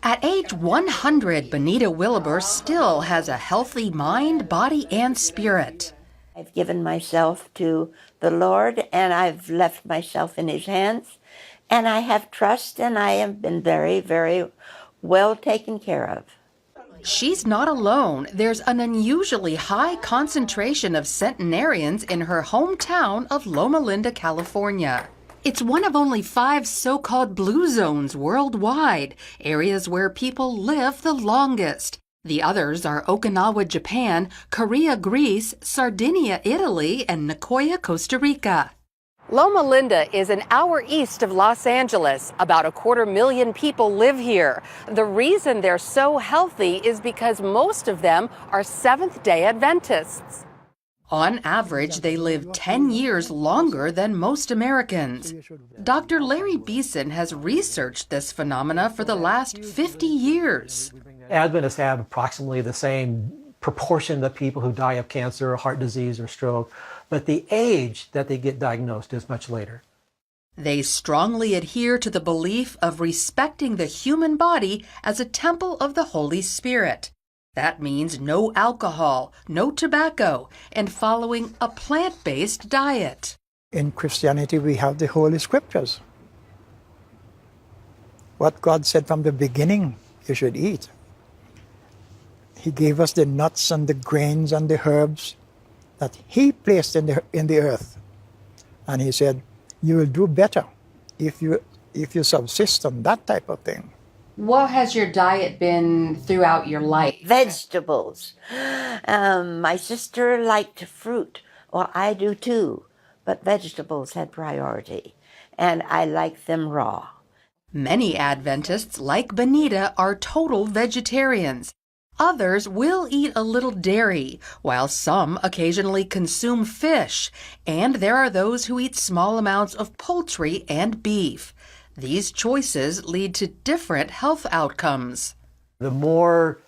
At age 100, Benita Williber still has a healthy mind, body, and spirit. I've given myself to the Lord, and I've left myself in His hands, and I have trust, and I have been very, very well taken care of. She's not alone. There's an unusually high concentration of centenarians in her hometown of Loma Linda, California. It's one of only 5 so-called blue zones worldwide, areas where people live the longest. The others are Okinawa, Japan, Korea, Greece, Sardinia, Italy, and Nicoya, Costa Rica. Loma Linda is an hour east of Los Angeles. About 250,000 people live here. The reason they're so healthy is because most of them are Seventh-day Adventists. On average, they live 10 years longer than most Americans. Dr. Larry Beeson has researched this phenomena for the last 50 years. Adventists have approximately the same proportion of people who die of cancer, heart disease, or stroke, but the age that they get diagnosed is much later. They strongly adhere to the belief of respecting the human body as a temple of the Holy Spirit. That means no alcohol, no tobacco, and following a plant-based diet. In Christianity, we have the Holy Scriptures. What God said from the beginning, you should eat. He gave us the nuts and the grains and the herbs that He placed in the earth. And He said, you will do better if you subsist on that type of thing. What has your diet been throughout your life? Vegetables. My sister liked fruit. Well, I do too, but vegetables had priority, and I like them raw. Many Adventists, like Benita, are total vegetarians. Others will eat a little dairy, while some occasionally consume fish, and there are those who eat small amounts of poultry and beef. These choices lead to different health outcomes. The more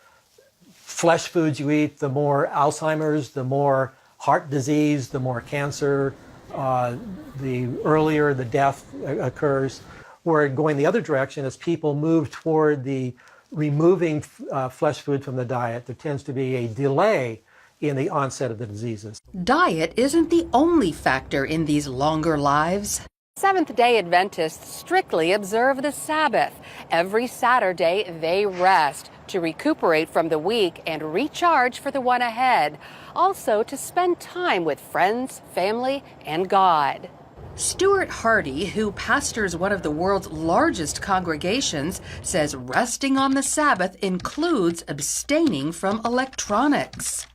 flesh foods you eat, the more Alzheimer's, the more heart disease, the more cancer, the earlier the death occurs. Where going the other direction, as people move toward the removing flesh food from the diet, there tends to be a delay in the onset of the diseases. Diet isn't the only factor in these longer lives. Seventh-day Adventists strictly observe the Sabbath. Every Saturday, they rest to recuperate from the week and recharge for the one ahead. Also, to spend time with friends, family, and God. Stuart Hardy, who pastors one of the world's largest congregations, says resting on the Sabbath includes abstaining from electronics.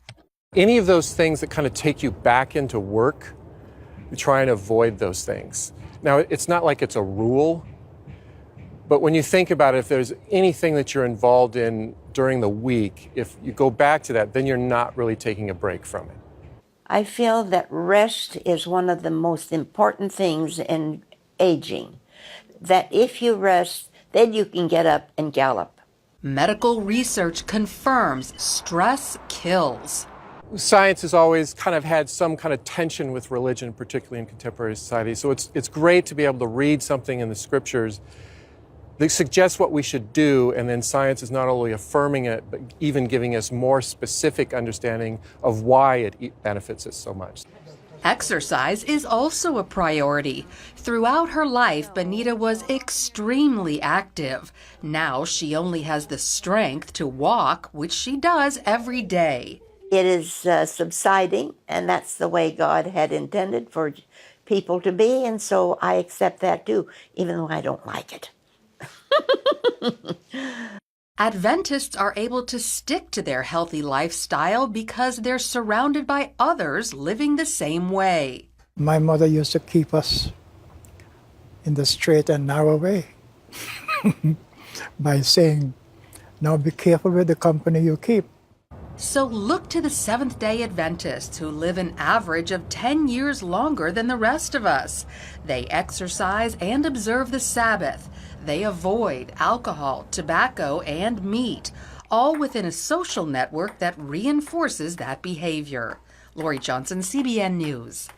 Any of those things that kind of take you back into work, we try and avoid those things. Now, it's not like it's a rule, but when you think about it, if there's anything that you're involved in during the week, if you go back to that, then you're not really taking a break from it. I feel that rest is one of the most important things in aging. That if you rest, then you can get up and gallop. Medical research confirms stress kills. Science has always kind of had some kind of tension with religion, particularly in contemporary society. So it's great to be able to read something in the scriptures that suggests what we should do, and then science is not only affirming it, but even giving us more specific understanding of why it benefits us so much. Exercise is also a priority. Throughout her life, Benita was extremely active. Now she only has the strength to walk, which she does every day. It is subsiding, and that's the way God had intended for people to be, and so I accept that too, even though I don't like it. Adventists are able to stick to their healthy lifestyle because they're surrounded by others living the same way. My mother used to keep us in the straight and narrow way by saying, now be careful with the company you keep. So look to the Seventh-day Adventists who live an average of 10 years longer than the rest of us. They exercise and observe the Sabbath. They avoid alcohol, tobacco, and meat, all within a social network that reinforces that behavior. Lori Johnson, CBN News.